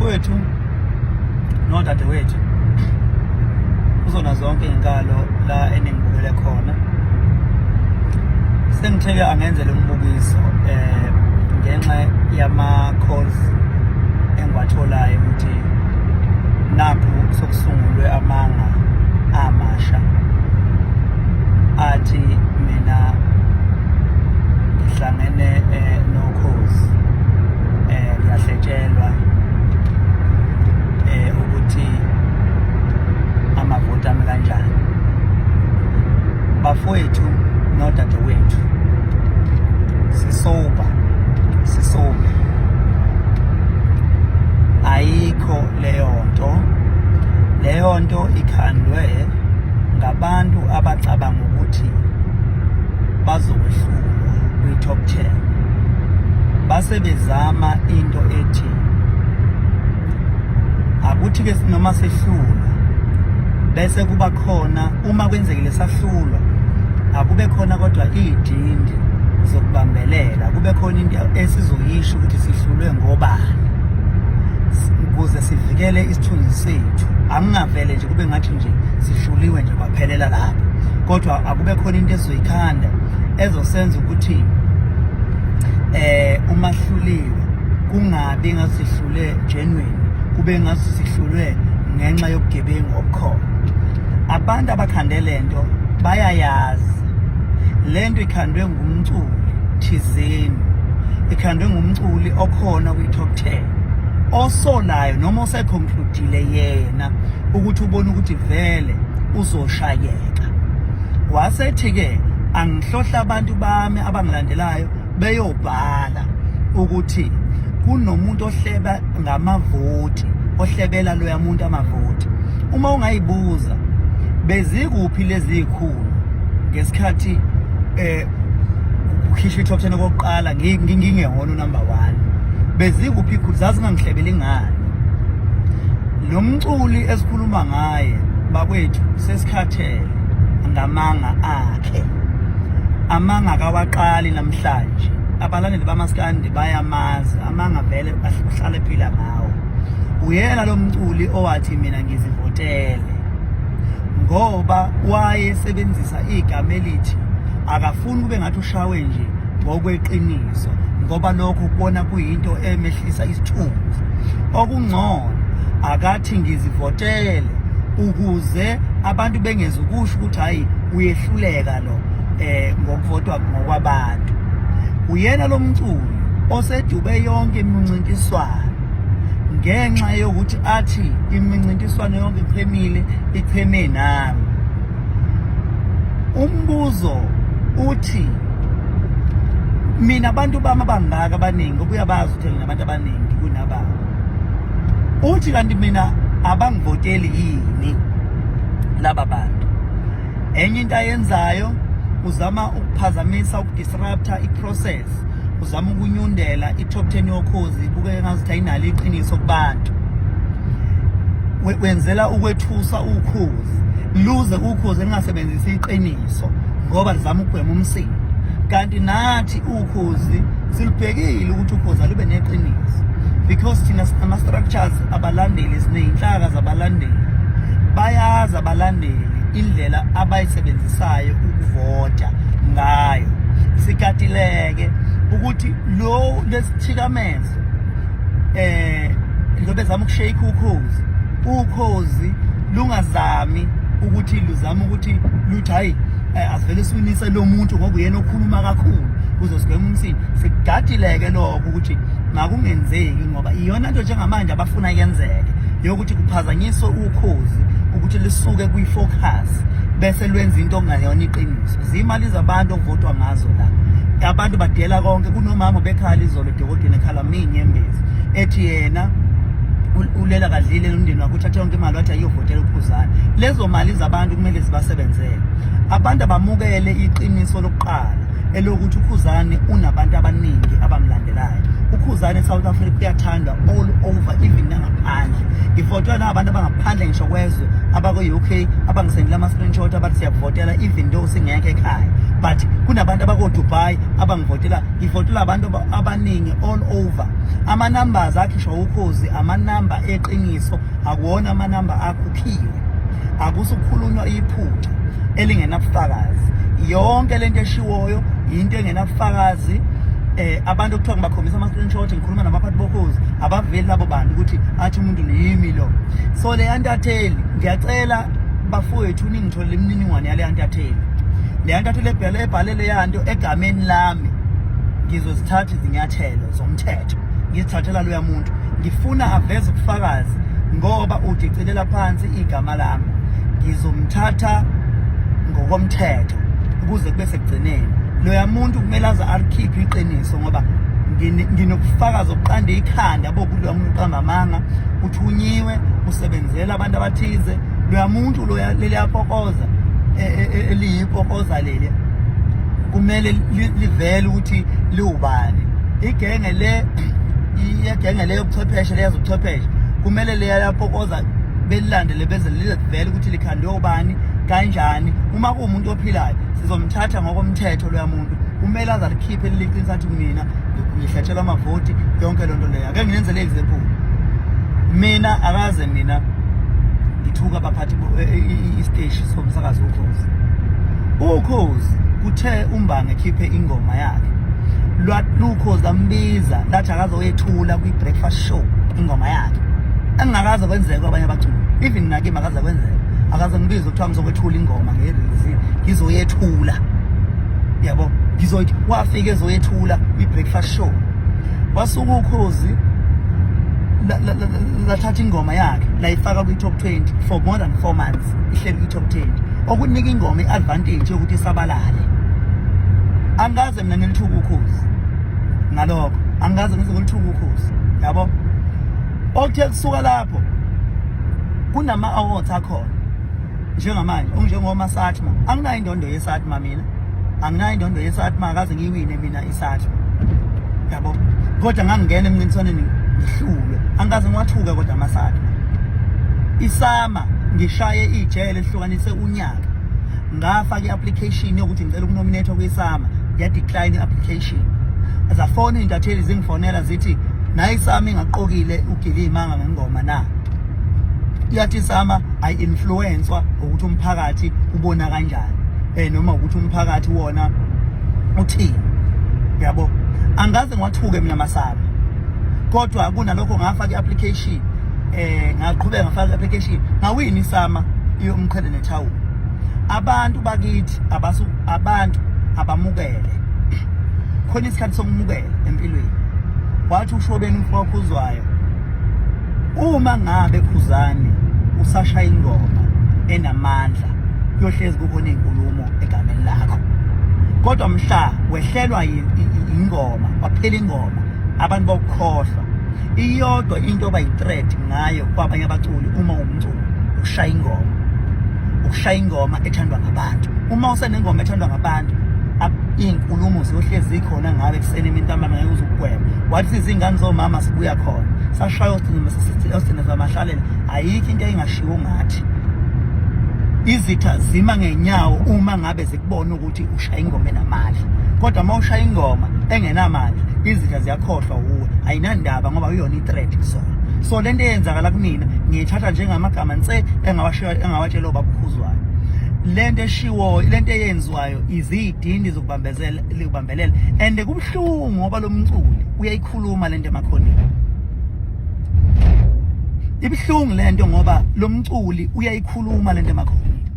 bafowethu nodadewethu kuzona zonke inkalo la eningibukele khona sengitheke angenzele umbukiso ngenxa yama calls engiwatholayo ukuthi nakho sokusungulwe amanga amasha athi mina ngihlangene nokhozi ngiyahletshelwa ukuthi amavoti ami kanjani. Bafowethu nodadewethu sisoba ayikho leyo nto ikhandwe ngabantu abacabanga ukuthi bazokwehlulwa kwi-top 10 base bezama into ethi akuthi ke noma sehlulwa bese kuba khona uma kwenzekile sahlulwa akube khona kodwa idindi zokubambelela kube khona into esizoyisho ukuthi sihlulwe ngobani ukuze sivikele isithunzi sethu. Angingavele nje kube ngathi nje sihluliwe nje kwaphelela lapho, kodwa akube khona into ezoyikhanda ezosenza ukuthi uma hluliwe kungabi ngasihlule genuine, kube ngasihlulwe ngenxa yobugebengu obukhona. Abantu abakhande lento bayayazi lento ikhandwe ngumculi thizeni, ikhandwe ngumculi okhona kwi-top 10 osolayo noma oseconcludile yena ukuthi ubone ukuthi vele uzoshayeka. Wasethi-ke angihlohla abantu bami abangilandelayo beyobhala ukuthi kunomuntu ohleba ngamavoti, ohlebela loya muntu amavoti. Uma ungayibuza bezikuphi lezi ikhulu ngesikhathi ukhishwa i-top 10 okokuqala ngingehona number 1, bezikuphi ikhulu zazingangihlebeli ngani. Lo mculi esikhuluma ngaye bakwethu sesikhathele ngamanga akhe, amanga kawaqali namhlanje. Abalandeli bamaskandi bayamazi amanga vele ahlale phila ngawo. Uyena lo mculi owathi mina ngizivotele ngoba wayesebenzisa igama elithi akafuni kube ngathi ushawe nje ngokweqiniso, ngoba lokho kubona kuyinto emehlisa isithunzi. Okungcono akathi ngizivotele ukuze abantu bengeze ukusho ukuthi hayi uyehluleka lo ngokuvotwa ngokwabantu. Uyena lo mculi osedube yonke imincintiswano ngenxa yokuthi athi imincintiswano yonke icheme nami. Umbuzo uthi mina abantu bami abangaka abaningi, ubuyabazi ukuthi nginabantu abaningi kunababo. Uthi kanti mina abangivoteli yini laba bantu? Enye into ayenzayo uzama ukuphazamisa, ukudisrupta i-process, uzama ukunyundela i-top 10 yokhozi buke ngazuthi ayinalo iqiniso kubantu. Wenzela ukwethusa ukhozi luze ukhozi lingasebenzisi iqiniso ngoba lizama ukugwema umsindo. Kanti nathi ukhozi silibhekile ukuthi ukhozi alube neqiniso, because thina ama structures abalandeli sineyinhlaka zabalandeli, bayazi abalandeli indlela abayisebenzisayo ukuvota ngayo. Sikatileke ukuthi lo lesithikamezo ngoba zama ukushake ukhozi lungazami ukuthi luzama ukuthi luthi hayi asivele siwinise lo muntu ngoba uyena okhuluma kakhulu kuzosigwema umsindo. Sigadileke lokho ukuthi makungenzeki ngoba iyona nto njengamanje abafuna yenzeke yokuthi kuphazanyiswe ukhozi ukuthi lisuke kwi-focus bese lwenza into okungayona iqiniso. Zimali zabantu okuvotwa ngazo la. Abantu badela konke. Kunomama bekhala izolo edokodweni ekhala minyembezi ethi yena ulela kadlile nomndeni wakhe uthathe yonke imali wathi ayovotela Ukhuzani. Lezo mali zabantu kumele zibasebenzele. Abantu abamukele iqiniso lokuqala elokuthi Ukhuzani unabantu abaningi abamlandelayo. Ukhuzani eSouth Africa uyathandwa all over, even nangaphandle. Ngivotwa nabantu abangaphandle ngisho kwezwe, abako UK abangisendela ama-screenshot abathi siyavotela even though singekho ekhaya. but kunabantu abako Dubai abangivotela ngivotela abantu abaningi all over. Ama numbers akhishwa Ukhozi ama number eqiniso akuwona ama number akhuphiwe. Akusukhulunywa iphutha elingenabufakazi. Yonke lento eshiwoyo into engenabufakazi. Abantu okuthiwa ngibakhombisa ama screenshot ngikhuluma nabaphathi bokhozi abaveli labo bantu ukuthi athi umuntu niyimi lo. So le Sentatheli ngiyacela bafowethu ningitholele imininingwane yale Sentatheli. Le Sentatheli ebhalele yanto egameni lami ngizozithatha izinyathelo zomthetho ngizithathela loya muntu. Ngifuna aveze ubufakazi ngoba udicelela phansi igama lami. Ngizomthatha ngokomthetho ukuze kube sekugcineni. Loya muntu kumele aze alikhiphe iqiniso ngoba nginokufakaza oqanda ikhanda bokuloya muntu qamamanga uthunyiwe usebenzela abantu abathize. Loya muntu loya leli yapokoza eliyipokoza leli kumele livele ukuthi liubani. Igenge le yobuchwepheshe leyazobuchwepheshe kumele leya yapokoza belilandele beze livele ukuthi likhandwe ubani kanjani. Uma kuumuntu ophilayo sizomthatha ngokomthetho loya muntu kumele azalikhiphe leliqiniso athi mina ngihletshela amavoti yonke lonto leyo. Ake nginenze le example. Mina akaze mina ngithuka abaphathi isiteshi somsakazo Ukhozi. Ukhozi kuthe umbange ekhiphe ingoma yakhe. Ukhozi ambiza lathi akazoyethula kwi breakfast show ingoma yakhe. Angakaze kwenzeka kwabanye abaculi. Even nakimi akaze kwenzeka. Akaze ngibiza ukuthiwa ngizokwethula ingoma ngerelease ngizoyethula. Yabo ngizoyithi wafika ezoyethula kwi breakfast show. Wasuka Ukhozi lathatha ingoma yakhe layifaka kwi top 20 for more than 4 months ihleli kwi top 20 okunika ingoma iadvantage yokuthi isabalale. Angaze mina ngilithuka Ukhozi ngalokho angaze ngize ngilithuka Ukhozi yabo. Okuthe kusuka lapho kunama awards akhona njengamanje onjengoma Satma. Anginayo indondo yeSatma mina. Anginayo indondo yeSatma akaze ngiyiwine mina iSatma. Yabo. Kodwa ngangena emncintiswaneni ngihlulwe. Angaze ngwathuka kodwa amaSatma. Isama ngishaye ijele ehlukanise unyaka. Ngafaka iapplication yokuthi ngicela ukunominate kwisama. Ya decline application. Azafona Sentatheli zingifonela zithi nayi isama ingaqokile uGilimanga ngengoma na. Yathi isama ay influencewa ukuthi umphakathi ubona kanjani noma ukuthi umphakathi wona uthini. Yabo angaze ngwathuke mina masaba. Kodwa kunalokho ngafaka iapplication ngaqhubeka ngafaka iapplication ngawini isama yomqhele nethawu. Abantu bakithi abantu abamukele. Khona isikhathi sokumukela empilweni. Wathi ushobeni umfokhuzwayo uma ngabe Ukhuzani usashaya ingoma enamandla kuyohlezi kukhona inkulumo egameni lakho. Kodwa mhla wehlelwa ingoma waphela ingoma abantu bokukhohlwa iyodwa into abayi-threat ngayo kwabanye abaculi uma umculi ushaya ingoma ethandwa ngabantu. Uma usenengoma ethandwa ngabantu inkulumo ziyohlezi zikhona ngabe kuseni imintambama ngeke uzukugwema. Wathi izingane zomama sibuya khona sashaya osithina zamahlalela ayikho into engashiwo ngathi. Izitha zima ngenyawo uma ngabe zikubona ukuthi ushaya ingoma enamandla. Kodwa uma ushaya ingoma engenamandla izitha ziyakhohlwa uwe ayinandaba ngoba uyona i-threat kusona. So lento eyenzakala kumina ngiyithatha njengamagama nse engawatshela ubaba Ukhuzwayo. Lento eshiwo lento eyenziwayo izidindi zokubambelela and kubhlungu ngoba lo mculi uyayikhuluma lento emakhondweni. Ibhlungu lento ngoba lo mculi uyayikhuluma lento emakhondweni.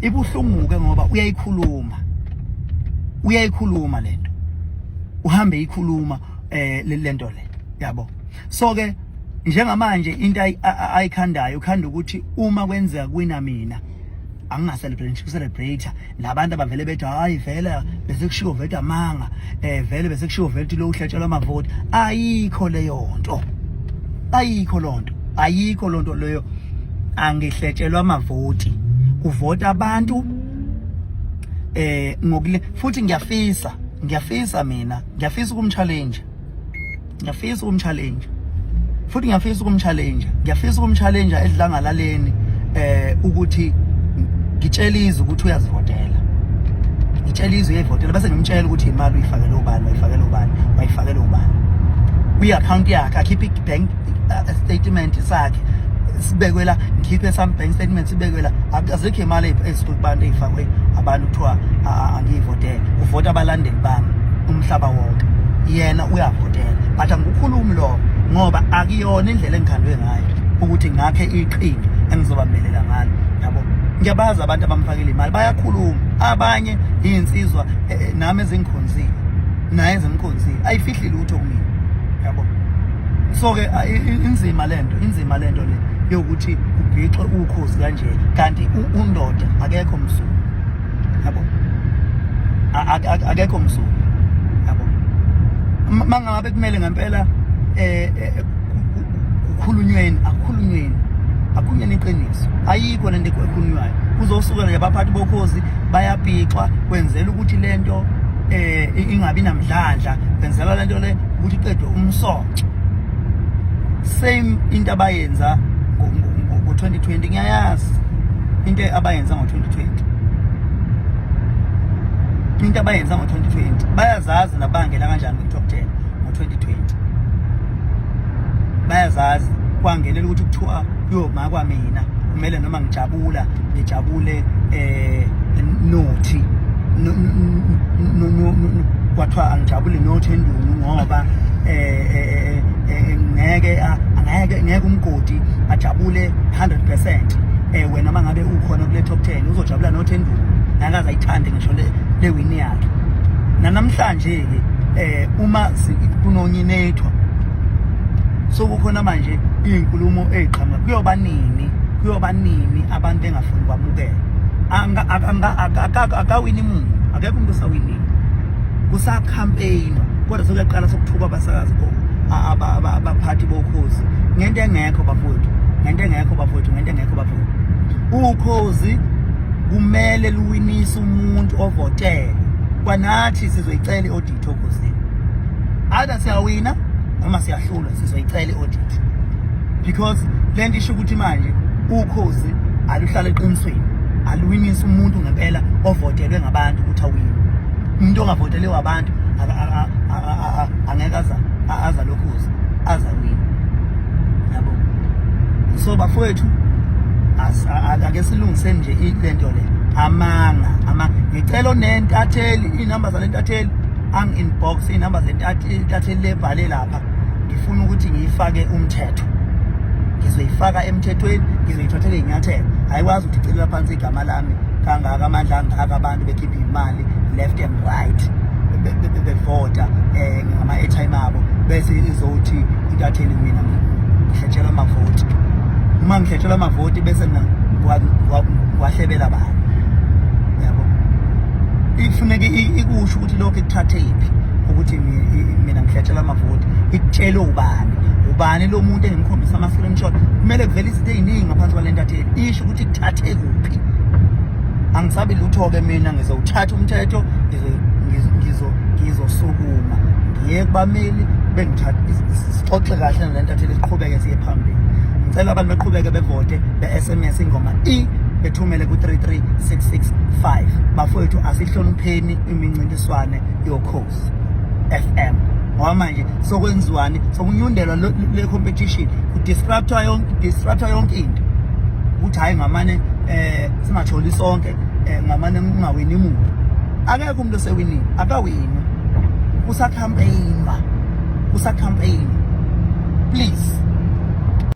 Ibhlungu ke ngoba uyayikhuluma lento. Uhambe ikhuluma lento le yabo. So ke njengamanje into ayikhandayo ukhanda ukuthi uma kwenzeka kuwina mina anginga-celebrate nabantu abavele bethi hayi vele bese kushiwo vele amanga vele bese kushiwo vele lo uhletshela amavoti. Ayikho leyo nto. Ayikho lonto leyo. Angihletshela amavoti kuvota abantu ngokule futhi ngiyafisa mina ngiyafisa ukumchallenge futhi ngiyafisa ukumchallenge edlangalaleni ukuthi ngitshelize ukuthi uyazivotela ngitshela izwe yevotela bese ngimtshela ukuthi imali uyifakele ubani wayifakele ubani kwi-account yakhe akhiphe i-bank statement sakhe sibekwe la ngikhiphe some bank statement sibekwe la azikho imali ezikubantu ezifakwe abantu kuthiwa angiyivotela uvota abalandeli bami umhlaba wonke yena uyavotela but angikhulumi lo ngoba akuyona indlela engikhandwe ngayo ukuthi ngakhe iqhinga engizobamelela ngalo yabo ngiyabaza abantu abamfakile imali bayakhuluma abanye izinsizwa nami ezingikhonzile naye ezimkhonzile ayifihli lutho kumina yabo so ke inzima lento le yokuthi ubhixwe ukhozi kanje kanti undoda akekho msuku yabo akekho msuku yabo mangabe kumele ngempela akukhulunyweni iqiniso ayikho lento ekhulunywayo kuzosuka nje abaphathi bokhozi bayabhixwa kwenzela ukuthi lento ingabi namdlandla kwenzela lento le ukuthi iqedwe umsoco same into abayenza ngo-2020 ngiyayazi into abayenza ngo-2020 bayazazi nabangela kanjani kwi-top 10 ngo-2020 bayazazi kwangelela ukuthi kuthiwa yoma kwamina kumele noma ngijabule nothi kwathiwa angijabule nothi endunu ngoba ngeke umgodi ajabule 100% wena mangabe ukhona kule top 10 uzojabula nothi endunu ngakaze ayithande ngisho le win yakhe namhlanje ke uma kunonyinethwa so kukhona manje izinkulumo eziqhamuka kuyoba nini abantu engafuni kwamukela akawini umuntu akekho umuntu osawinini kusakhampeyinwa kodwa sokuyaqala sokuthuka abasakazi abaphathi bokhozi ngento engekho bafowethu ukhozi kumele luwinise umuntu ovotele kwanathi sizoyicela i-audit okhosini ada siyawina noma siyahlula sizoyicela i-audit because lento isho ukuthi manje ukhozi aluhlala eqinisweni aluwinise umuntu ngempela ovotelwe ngabantu ukuthi awine umuntu ongavotelewe abantu angeke aza lokhozi azawina yabo so bafowethu ake silungiseni nje lento le amanga ngicela onentatheli inamba zalentatheli inbox inamba zentatheli lebhale lapha ngifuna ukuthi ngiyifake umthetho ngizoyifaka emthethweni ngizoyithathela inyathelo ayikwazi ukuthi icelela phansi igama lami kangaka amandla angaka abantu bekhipha imali left and right bevota ngama-airtime abo bese izothi intatheli mina ngihletshela amavoti uma ngihletshela amavoti bese wahlebela abantu yabo ifuneke ikusho ukuthi lokho ekuthathe iphi ukuthi mina ngihletshela amavoti ikutshele ubani lo muntu engimkhombisa ama-screenshot kumele kuvele izinto eziningi ngaphansi kwalentatheli isho ukuthi kuthathe kuphi angisabi lutho-ke mina ngizowuthatha umthetho ngizosukuma ngiye kubameli sixoxe kahle nalentatheli siqhubeke siye phambili ngicela abantu beqhubeke bevote be-SMS ingoma bethumele ku-33665 bafowethu asihlonipheni imincintiswane yokhozi FM ngoba manje sokwenziwani sokunyundelwa le competition kudisruptwa yonke into ukuthi hayi ngamane singatholi sonke ngamane ungawini umuntu akekho umuntu osewinini akawini kusakhampeyinwa please